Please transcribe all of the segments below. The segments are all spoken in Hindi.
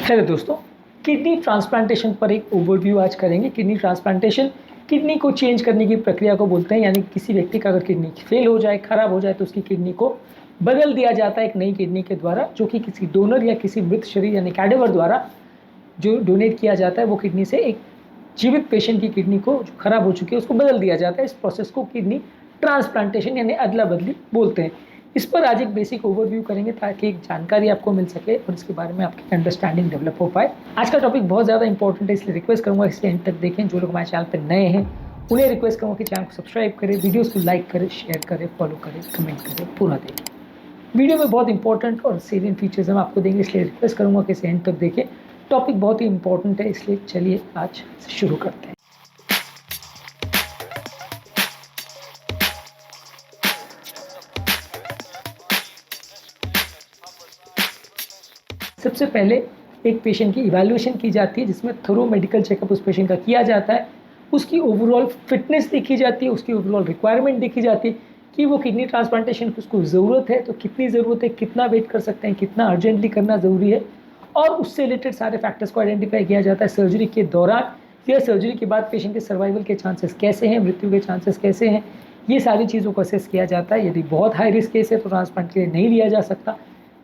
हेलो दोस्तों, किडनी ट्रांसप्लांटेशन पर एक ओवरव्यू आज करेंगे। किडनी ट्रांसप्लांटेशन किडनी को चेंज करने की प्रक्रिया को बोलते हैं, यानी किसी व्यक्ति का अगर किडनी फेल हो जाए, खराब हो जाए, तो उसकी किडनी को बदल दिया जाता है एक नई किडनी के द्वारा, जो कि किसी डोनर या किसी मृत शरीर यानी कैडेवर द्वारा जो डोनेट किया जाता है, वो किडनी से एक जीवित पेशेंट की किडनी को जो खराब हो चुकी है उसको बदल दिया जाता है। इस प्रोसेस को किडनी ट्रांसप्लांटेशन यानी अदला बदली बोलते हैं। इस पर आज एक बेसिक ओवरव्यू करेंगे ताकि एक जानकारी आपको मिल सके और इसके बारे में आपकी अंडरस्टैंडिंग डेवलप हो पाए। आज का टॉपिक बहुत ज़्यादा इंपॉर्टेंट है, इसलिए रिक्वेस्ट करूंगा इसलिए एंड तक देखें। जो लोग हमारे चैनल पर नए हैं उन्हें रिक्वेस्ट करूँगा कि चैनल को सब्सक्राइब करें, वीडियोज़ को लाइक करें, शेयर करें, फॉलो करें, कमेंट करें, पूरा देखें। वीडियो में बहुत इंपॉर्टेंट और सेलिएंट फीचर्स हम आपको देंगे, इसलिए रिक्वेस्ट करूँगा कि इसे एंड तक देखें। टॉपिक बहुत ही इंपॉर्टेंट है, इसलिए चलिए आज शुरू करते हैं। सबसे पहले एक पेशेंट की इवैल्यूएशन की जाती है, जिसमें थोरो मेडिकल चेकअप उस पेशेंट का किया जाता है। उसकी ओवरऑल फिटनेस देखी जाती है, उसकी ओवरऑल रिक्वायरमेंट देखी जाती है कि वो किडनी ट्रांसप्लांटेशन की उसको ज़रूरत है तो कितनी ज़रूरत है, कितना वेट कर सकते हैं, कितना अर्जेंटली करना ज़रूरी है, और उससे रिलेटेड सारे फैक्टर्स को आइडेंटिफाई किया जाता है। सर्जरी के दौरान या सर्जरी के बाद पेशेंट के सर्वाइवल के चांसेस कैसे हैं, मृत्यु के चांसेस कैसे हैं, ये सारी चीज़ों को असेस किया जाता है। यदि बहुत हाई रिस्क केस है तो ट्रांसप्लांट के लिए नहीं लिया जा सकता।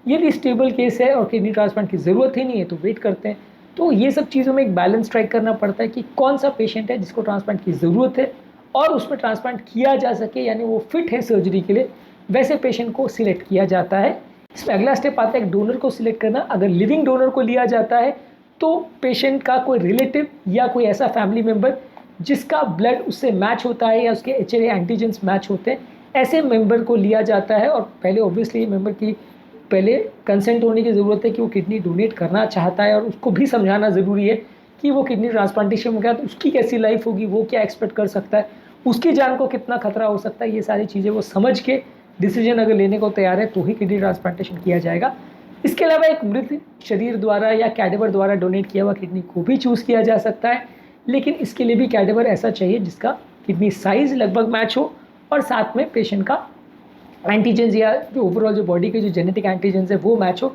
यदि स्टेबल केस है और किडनी ट्रांसप्लांट की ज़रूरत ही नहीं है तो वेट करते हैं। तो ये सब चीज़ों में एक बैलेंस स्ट्राइक करना पड़ता है कि कौन सा पेशेंट है जिसको ट्रांसप्लांट की ज़रूरत है और उसमें ट्रांसप्लांट किया जा सके, यानी वो फिट है सर्जरी के लिए, वैसे पेशेंट को सिलेक्ट किया जाता है। इसमें अगला स्टेप आता है एक डोनर को सिलेक्ट करना। अगर लिविंग डोनर को लिया जाता है तो पेशेंट का कोई रिलेटिव या कोई ऐसा फैमिली मेम्बर जिसका ब्लड उससे मैच होता है या उसके HLA एंटीजेंस मैच होते हैं, ऐसे मेंबर को लिया जाता है। और पहले ऑब्वियसली मेंबर की पहले कंसेंट होने की ज़रूरत है कि वो किडनी डोनेट करना चाहता है, और उसको भी समझाना ज़रूरी है कि वो किडनी ट्रांसप्लांटेशन में गया तो उसकी कैसी लाइफ होगी, वो क्या एक्सपेक्ट कर सकता है, उसकी जान को कितना खतरा हो सकता है। ये सारी चीज़ें वो समझ के डिसीजन अगर लेने को तैयार है तो ही किडनी ट्रांसप्लांटेशन किया जाएगा। इसके अलावा एक मृत शरीर द्वारा या कैडेवर द्वारा डोनेट किया हुआ किडनी को भी चूज़ किया जा सकता है, लेकिन इसके लिए भी कैडेवर ऐसा चाहिए जिसका किडनी साइज़ लगभग मैच हो और साथ में पेशेंट का एंटीजेंस या जो ओवरऑल जो बॉडी के जो जेनेटिक एंटीजेंस है वो मैच हो,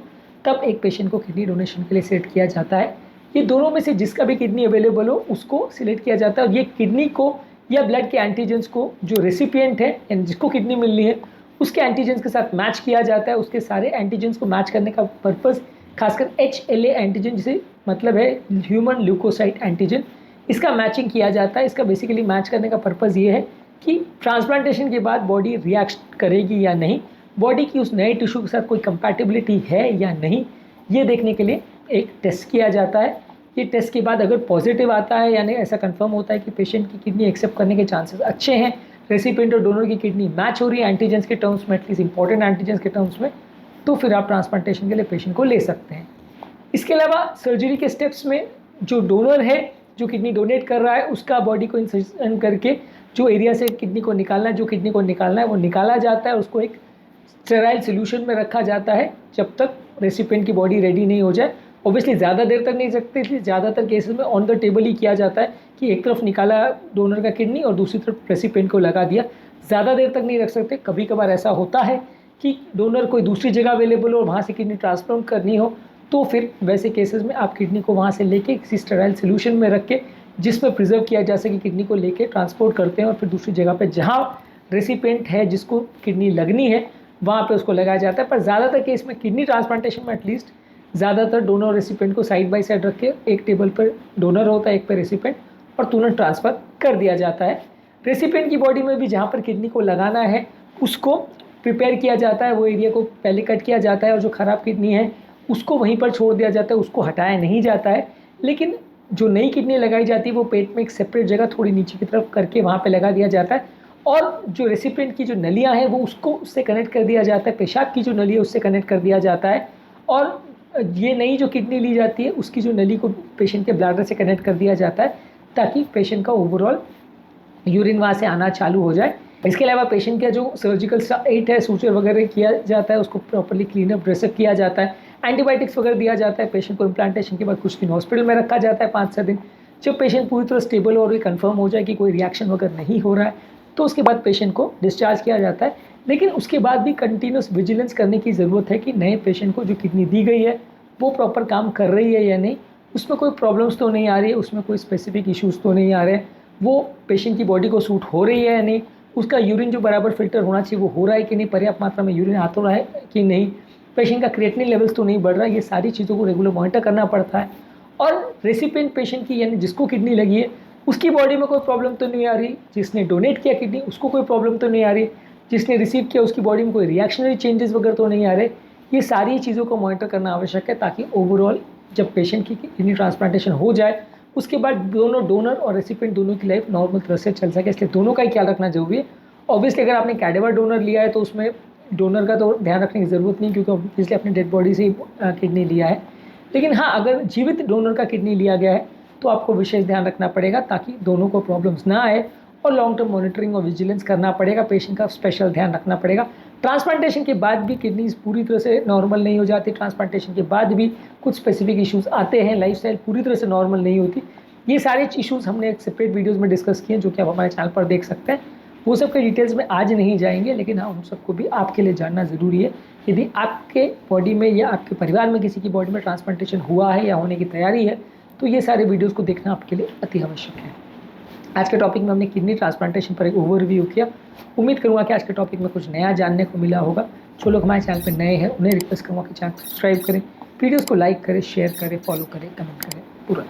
तब एक पेशेंट को किडनी डोनेशन के लिए सिलेक्ट किया जाता है। ये दोनों में से जिसका भी किडनी अवेलेबल हो उसको सिलेक्ट किया जाता है, और ये किडनी को या ब्लड के एंटीजेंस को जो रेसिपिएंट है यानी जिसको किडनी मिलनी है उसके एंटीजेंस के साथ मैच किया जाता है। उसके सारे एंटीजेंस को मैच करने का पर्पज़ खासकर HLA एंटीजन, जिसे मतलब है ह्यूमन ल्यूकोसाइट एंटीजन, इसका मैचिंग किया जाता है। इसका बेसिकली मैच करने का पर्पज़ ये है कि ट्रांसप्लांटेशन के बाद बॉडी रिएक्ट करेगी या नहीं, बॉडी की उस नए टिश्यू के साथ कोई कंपैटिबिलिटी है या नहीं, ये देखने के लिए एक टेस्ट किया जाता है। ये टेस्ट के बाद अगर पॉजिटिव आता है, यानी ऐसा कंफर्म होता है कि पेशेंट की किडनी एक्सेप्ट करने के चांसेस अच्छे हैं, रेसिपिएंट और डोनर की किडनी मैच हो रही है एंटीजेंस के टर्म्स में, एटलीस्ट इंपॉर्टेंट एंटीजेंस के टर्म्स में, तो फिर आप ट्रांसप्लांटेशन के लिए पेशेंट को ले सकते हैं। इसके अलावा सर्जरी के स्टेप्स में जो डोनर है, जो किडनी डोनेट कर रहा है, उसका बॉडी को इंसर्शन करके जो एरिया से किडनी को निकालना है, जो किडनी को निकालना है वो निकाला जाता है। उसको एक स्टेराइल सोल्यूशन में रखा जाता है जब तक रेसिपिएंट की बॉडी रेडी नहीं हो जाए। ऑब्वियसली ज़्यादा देर तक नहीं रखते, इसलिए ज़्यादातर केसेस में ऑन द टेबल ही किया जाता है कि एक तरफ निकाला डोनर का किडनी और दूसरी तरफ रेसिपिएंट को लगा दिया। ज़्यादा देर तक नहीं रख सकते। कभी कभार ऐसा होता है कि डोनर कोई दूसरी जगह अवेलेबल हो और वहाँ से किडनी ट्रांसप्लांट करनी हो, तो फिर वैसे केसेस में आप किडनी को वहाँ से लेके किसी स्टेराइल सोल्यूशन में रख के, जिसमें प्रिजर्व किया जा सके, किडनी को लेके ट्रांसपोर्ट करते हैं और फिर दूसरी जगह पे जहाँ रेसिपिएंट है जिसको किडनी लगनी है वहाँ पे उसको लगाया जाता है। पर ज़्यादातर केस में किडनी ट्रांसप्लांटेशन में एटलीस्ट ज़्यादातर डोनर और रेसिपिएंट को साइड बाय साइड रख के एक टेबल पर डोनर होता है, एक पर रेसिपिएंट, और तुरंत ट्रांसफ़र कर दिया जाता है। रेसिपिएंट की बॉडी में भी जहाँ पर किडनी को लगाना है उसको प्रिपेयर किया जाता है, वो एरिया को पहले कट किया जाता है, और जो ख़राब किडनी है उसको वहीं पर छोड़ दिया जाता है, उसको हटाया नहीं जाता है। लेकिन जो नई किडनी लगाई जाती है वो पेट में एक सेपरेट जगह थोड़ी नीचे की तरफ करके वहाँ पे लगा दिया जाता है, और जो रेसिपिएंट की जो नलियाँ हैं वो उसको उससे कनेक्ट कर दिया जाता है, पेशाब की जो नली है उससे कनेक्ट कर दिया जाता है, और ये नई जो किडनी ली जाती है उसकी जो नली को पेशेंट के ब्लैडर से कनेक्ट कर दिया जाता है ताकि पेशेंट का ओवरऑल यूरिन वहाँ से आना चालू हो जाए। इसके अलावा पेशेंट का जो सर्जिकल साइट है, सूचर वगैरह किया जाता है, उसको प्रॉपर्ली क्लीनअप ड्रेसअप किया जाता है, एंटीबायोटिक्स वगैरह दिया जाता है। पेशेंट को इम्प्लांटेशन के बाद कुछ दिन हॉस्पिटल में रखा जाता है, 5-6 दिन। जब पेशेंट पूरी तरह स्टेबल और ये कंफर्म हो जाए कि कोई रिएक्शन वगैरह नहीं हो रहा है तो उसके बाद पेशेंट को डिस्चार्ज किया जाता है। लेकिन उसके बाद भी कंटिन्यूस विजिलेंस करने की ज़रूरत है कि नए पेशेंट को जो किडनी दी गई है वो प्रॉपर काम कर रही है या नहीं, उसमें कोई प्रॉब्लम्स तो नहीं आ रही है, उसमें कोई स्पेसिफिक इश्यूज़ तो नहीं आ रहे हैं, वो पेशेंट की बॉडी को सूट हो रही है या नहीं, उसका यूरिन जो बराबर फिल्टर होना चाहिए वो हो रहा है कि नहीं, पर्याप्त मात्रा में यूरिन आ तो रहा है कि नहीं, पेशेंट का क्रिएटिनिन लेवल्स तो नहीं बढ़ रहा है। ये सारी चीज़ों को रेगुलर मॉनिटर करना पड़ता है। और रेसिपिएंट पेशेंट की यानी जिसको किडनी लगी है उसकी बॉडी में कोई प्रॉब्लम तो नहीं आ रही, जिसने डोनेट किया किडनी उसको कोई प्रॉब्लम तो नहीं आ रही, जिसने रिसीव किया उसकी बॉडी में कोई रिएक्शनरी चेंजेस वगैरह तो नहीं आ रहे। ये सारी चीज़ों को मॉनिटर करना आवश्यक है ताकि ओवरऑल जब पेशेंट की किडनी ट्रांसप्लांटेशन हो जाए उसके बाद दोनों डोनर और रेसिपिएंट दोनों की लाइफ नॉर्मल तरह से चल सके, इसलिए दोनों का ही ख्याल रखना जरूरी है। ऑब्वियसली अगर आपने कैडेवर डोनर लिया है तो उसमें डोनर का तो ध्यान रखने की ज़रूरत नहीं, क्योंकि ऑब्वियसली अपने डेड बॉडी से ही किडनी लिया है। लेकिन हाँ, अगर जीवित डोनर का किडनी लिया गया है तो आपको विशेष ध्यान रखना पड़ेगा ताकि दोनों को प्रॉब्लम्स ना आए, और लॉन्ग टर्म मॉनिटरिंग और विजिलेंस करना पड़ेगा, पेशेंट का स्पेशल ध्यान रखना पड़ेगा। ट्रांसप्लांटेशन के बाद भी किडनीज पूरी तरह से नॉर्मल नहीं हो जाती, ट्रांसप्लांटेशन के बाद भी कुछ स्पेसिफिक इश्यूज़ आते हैं, लाइफस्टाइल पूरी तरह से नॉर्मल नहीं होती। ये सारे इश्यूज़ हमने एक सेपरेट वीडियोज़ में डिस्कस किए हैं जो कि आप हमारे चैनल पर देख सकते हैं। वो सब के डिटेल्स में आज नहीं जाएंगे, लेकिन हाँ उन सबको भी आपके लिए जानना ज़रूरी है। यदि आपके बॉडी में या आपके परिवार में किसी की बॉडी में ट्रांसप्लांटेशन हुआ है या होने की तैयारी है तो ये सारे वीडियोस को देखना आपके लिए अति आवश्यक है। आज के टॉपिक में हमने किडनी ट्रांसप्लांटेशन पर एक ओवरव्यू किया। उम्मीद करूँगा कि आज के टॉपिक में कुछ नया जानने को मिला होगा। जो लोग हमारे चैनल पर नए हैं उन्हें रिक्वेस्ट करूँगा कि चैनल सब्सक्राइब करें, वीडियोज़ को लाइक करें, शेयर करें, फॉलो करें, कमेंट करें, पूरा